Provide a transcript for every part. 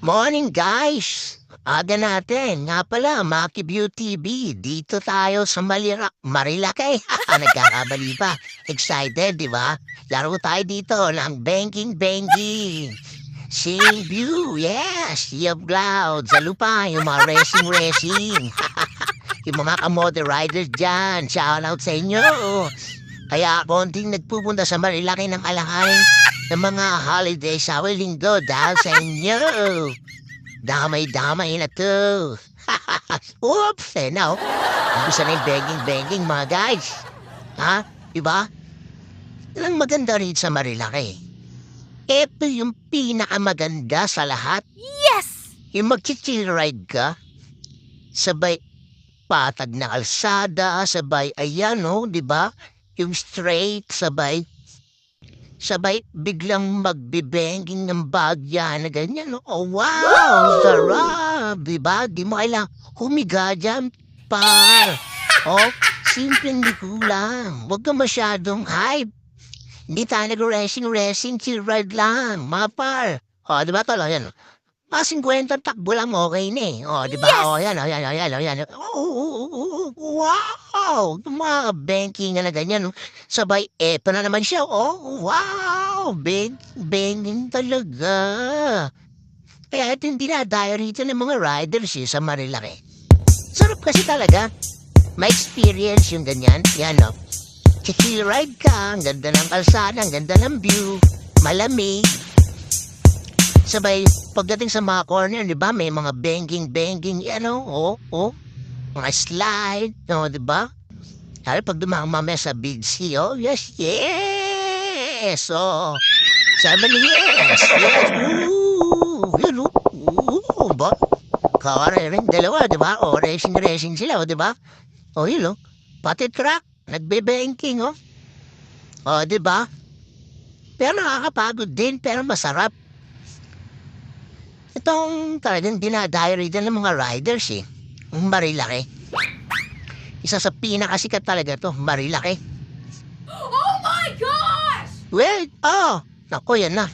Morning guys! Aga natin. Nga pala, Maki Beauty TV. Dito tayo sa Marilaki. Nagkakabali pa. Excited, di ba? Laro tayo dito ng banking. Seeing view, yes! Sea of clouds. Sa lupa, yung mga racing. Yung mga kamote riders dyan. Shout out sa inyo. Kaya konting nagpupunta sa Marilaki ng alakarin ng mga holiday sa linggo dahil sa inyo. Damay-damay na to. Oops, now. Gusto na yung begging mga guys. Ha? Diba? Ilang maganda rin sa Marilaki. Ito yung pinakamaganda sa lahat. Yes! Yung mag-chill ride ka, sabay patag na kalsada, sabay ayan oh, di ba? Yung straight, sabay biglang magbibenging ng bagya na ganyan. No? Oh, wow! Sarap! Diba? Di mo kailang humiga dyan, par. Oh, simpleng liko lang. Huwag ka masyadong hype. Hindi tayo nag-racing, chill ride lang, mga par. Oh, diba tolo? Yan. Mga 50 takbo lang okay na eh. Oh, diba? Yes! Oh, yan. Wow! Mga banking na ganyan. Sabay, eto na naman siya. Oh, wow! Banking talaga. Kaya ito yung dinadayo rito ng mga riders sa Marilaki. Sarap kasi talaga. May experience yung ganyan. Yan, no? Chill ride ka. Ang ganda ng kalsada, ang ganda ng view. Malamig. Sabay, pagdating sa mga corner, di ba, may mga banking, mga slide, no, di ba? Lalo pag dumamame sa big C, oh, yes, oh, sabi niya, yes, yun, ba? Kakarerin, dalawa, di ba? O, racing sila, di ba? O, yun, pati truck, nagbe-banking, O, di ba? Pero nakakapagod din, pero masarap. Itong talagang dinadiary din ng mga riders Marilaki. Isa sa pinakasikat talaga to, Marilaki. Oh my gosh! Wait, nako yan na.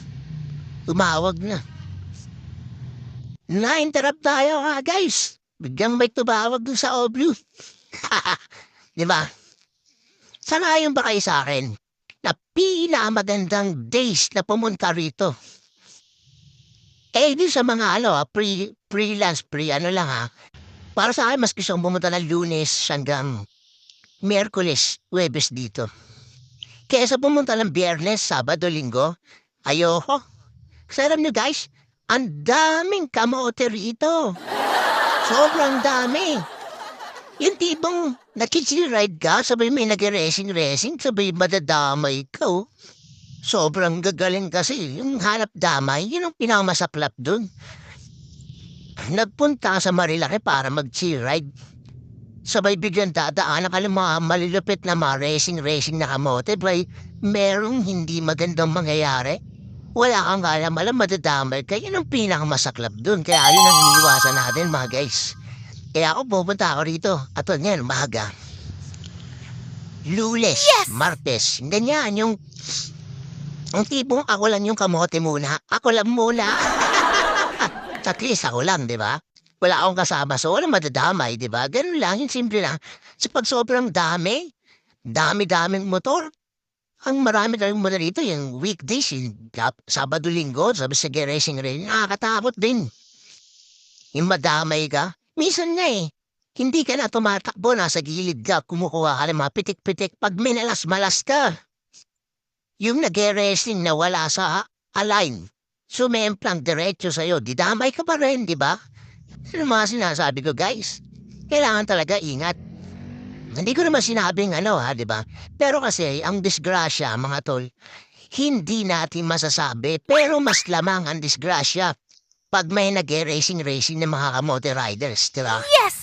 Tumawag na. Na-interrupt tayo guys. Biglang may tumawag dun sa Oblu. Di ba? Sanayon ba kayo sa akin na pinakamagandang days na pumunta rito? Di sa mga freelance, Para sa akin, mas gusto kong pumunta ng Lunes hanggang Miyerkules, Huwebes dito. Kesa pumunta ng Biyernes, Sabado, Linggo, ayoko. Kasi alam nyo guys, ang daming kamote rito. Sobrang dami. Yung tipong nakikiride ka, sabay may nag-racing, sabay madadamay ka Sobrang gagaling kasi. Yung hanap damay, yun ang pinakamasaklap dun. Nagpunta sa Marilaki para mag-chill ride. Sabay biglang dadaan ka ng mga malilupit na mga racing na kamote. Bay, merong hindi magandang mangyayari. Wala kang alam, madadamay ka. Yun ang pinakamasaklap dun. Kaya yun ang iniiwasan natin mga guys. Kaya ako pupunta ako rito. At ngayon, umaga. Lunes, Yes! Martes. Ganyan yung... Ang tipong ako lang yung kamote muna. Ako lang muna. At least ako lang, di ba? Wala akong kasama, so walang madadamay, di ba? Ganun lang, yung simple lang. So pag sobrang dami-daming motor, ang marami tayong motor dito, yung weekdays, yung Sabado, Linggo, sabi sa racing rin, nakakatakot din. Yung madamay ka, minsan nga hindi ka na tumatakbo, nasa gilid ka, kumukuha ka ng mga pitik-pitik, pag minalas-malas ka. Yung nag-racing na wala sa align, sumemplang diretso sa'yo, didamay ka pa rin, di ba? Ano mga sinasabi ko, guys? Kailangan talaga ingat. Hindi ko naman sinabing di ba? Pero kasi, ang disgrasya, mga tol, hindi natin masasabi, pero mas lamang ang disgrasya pag may nag-racing ng mga kamote riders, di ba? Yes!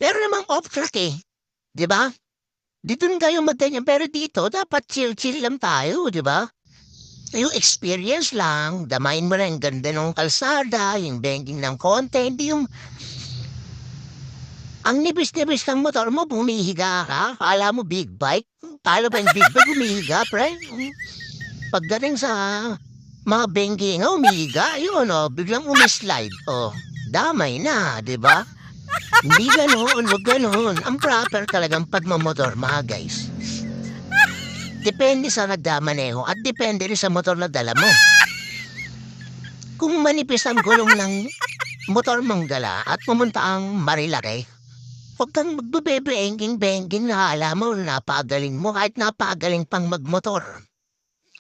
Pero namang off-track di ba? Dito na tayo magganyan, pero dito, dapat chill lang tayo, di ba? Yung experience lang, damayin mo na yung ganda ng kalsada, yung banking ng konti, hindi yung... Ang nibis-nibis ng motor mo, bumihiga ka, kala mo big bike. Talo ba yung big bike, bumihiga, pre? Pagdating sa Mga bengi nga umiga, yun biglang umislide. Damay na, di ba? Hindi ganoon, wag ganoon. Ang proper talagang pagmamotor, mga guys. Depende sa nagdamaneho at depende rin sa motor na dala mo. Kung manipis ang gulong ng motor mong dala at pumunta ang Marilaki, huwag kang magbebe-bengking-bengking na alam mo napagaling mo kahit napagaling pang magmotor.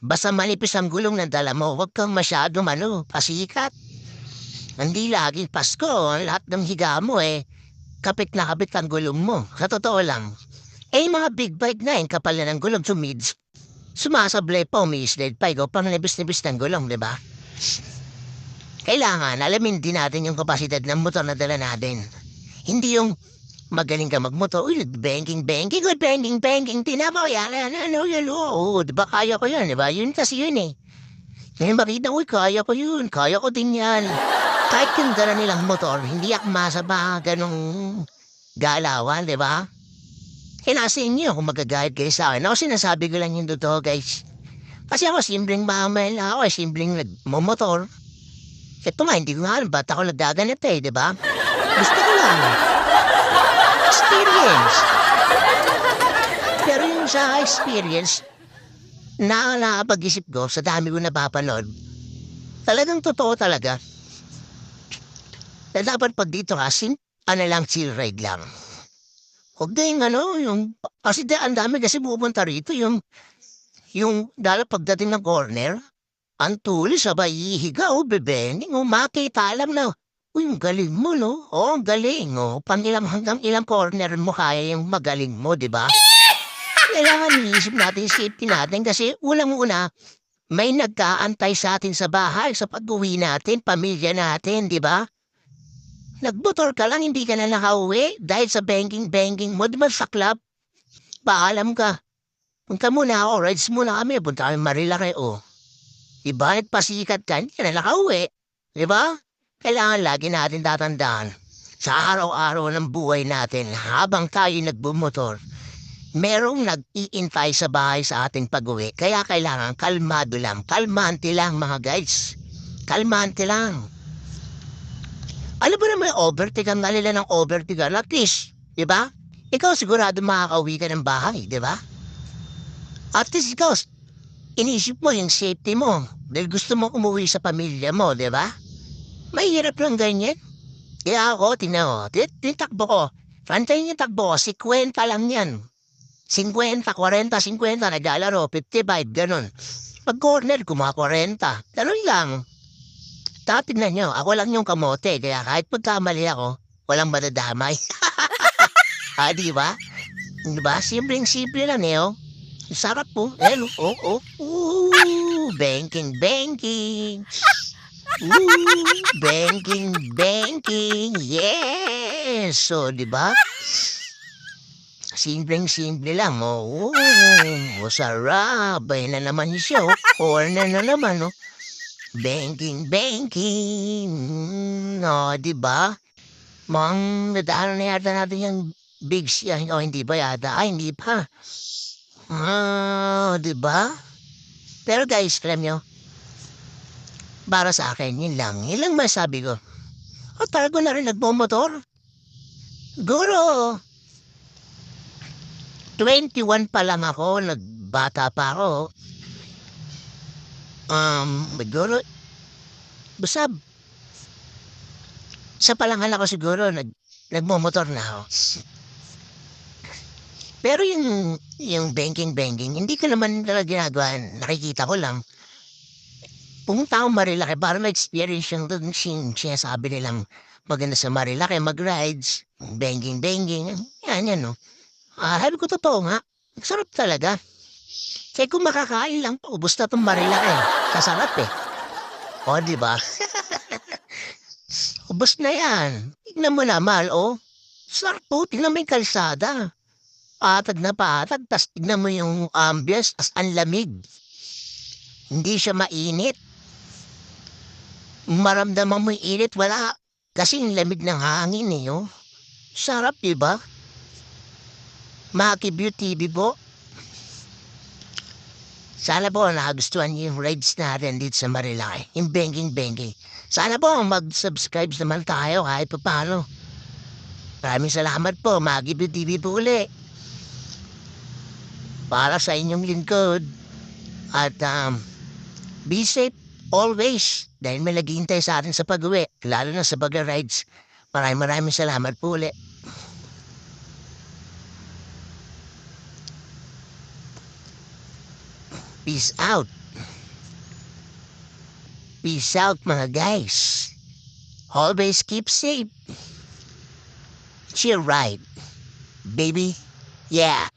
Basta manipis ang gulong ng dala mo, huwag kang masyado pasikat. Hindi lagi Pasko, lahat ng higa mo kapit na kapit ang gulong mo. Sa totoo lang. Mga big bike na kapal na ng gulong sumids. Sumasablay pa, umiislide pa, ikaw pang nibis-nibis ng gulong, di ba? Kailangan, alamin din natin yung kapasidad ng motor na dala natin. Hindi yung magaling ka magmotor, banking, tinapa ko yan, di ba kaya ko yan, di ba? Yun kasi yun Ngayon makita ko, kaya ko yun, kaya ko din yan. Kahit yung dala nilang motor, hindi akma sa ganong galawan, di ba? Nasa inyo kung magagayad kayo sa akin. Ako sinasabi ko lang yung totoo, guys. Kasi ako simpleng mamay lang ako, simpleng nagmomotor. Ito nga, hindi ko nga alam, ba't ako nagdaganap di ba? Gusto ko lang. Experience. Pero yung sa experience, nakapag-isip ko sa dami ko napapanood, talagang totoo talaga. Na dapat pag dito kasi, chill ride lang. Huwag na kasi ang dami kasi pupunta rito, dahil pagdating ng corner, ang tulis, sabay ihiga, bebening, makita lang na, ang galing mo, no? Ang galing, hanggang ilang corner mo kaya yung magaling mo, di ba? Kailangan iisip natin yung safety natin kasi ulang-una, may nagkaantay sa atin sa bahay, sa pag-uwi natin, pamilya natin, di ba? Nagmotor ka lang, hindi ka na nakauwi dahil sa banking mo, di ba sa club? Paalam ka. Punta muna ako, rides muna kami, punta kami Marilaki, Diba, nagpasikat ka, hindi ka na nakauwi. Diba? Kailangan lagi natin tatandaan. Sa araw-araw ng buhay natin, habang tayo nagbumotor, merong nag-iintay sa bahay sa ating pag-uwi. Kaya kailangan kalmado lang, kalmante lang mga guys. Kalmante lang. Alam mo naman overtake ang nalila ng overtake at least, di ba? Ikaw sigurado makakauwi ka ng bahay, di ba? At least ikaw, inisip mo yung safety mo dahil gusto mo umuwi sa pamilya mo, di ba? Mahirap lang ganyan. Kaya ako, tingnan mo, titakbo ko. Pantayin yung takbo ko, 50 lang yan. 50, 40, 50, naglalaro, 55, ganun. Pag corner, kuma 40. Ganun lang. Tingnan nyo, ako lang yung kamote, kaya kahit pagkamali ako, walang madadamay. Di ba? Di ba? Simpleng-simple lang Sarap po. Banking. Banking. Yes! So, di ba? Simpleng-simple lang. Sarap. Ay na naman siya. Corner na naman, Banking. Di ba? Nadaanan na yata natin yung big siya. Hindi ba yata? Ay, hindi pa. Di ba? Pero guys, alam nyo, para sa akin, yun lang masabi ko. Talaga na rin nagmumotor. Siguro, 21 pa lang ako, nagbata pa ako. Siguro, basta, sa palangan ako siguro, nagmumotor na ako. Pero yung banking, hindi ko naman talaga ginagawa. Nakikita ko lang. Pumunta akong Marilaki para ma-experience yung doon sinasabi nilang maganda sa Marilaki, mag-rides, banking. Yan. Sabi ko totoo nga, sarap talaga. Kaya kung makakain lang, ubos na itong Marilaki. Kasarap di ba? Ubos na yan. Tignan mo na, mahal, sarap po, tignan mo yung kalsada. Patag na patag, tas tignan mo yung ambience, tas ang lamig. Hindi siya mainit. Maramdaman mo yung init, wala. Kasi yung lamig ng hangin Sarap, diba? Maki Beauty TV po. Sana po nakagustuhan niyo yung rides natin dito sa Marilaki. Yung banking. Sana po mag-subscribe naman tayo kahit pa paano. Maraming salamat po. Magi TV po uli. Para sa inyong lingkod. At be safe always. Dahil may naghihintay sa atin sa pag-uwi. Lalo na sa pag-rides. Maraming salamat po uli. Peace out. Peace out mga guys. Always keep safe. Chill ride. Baby. Yeah.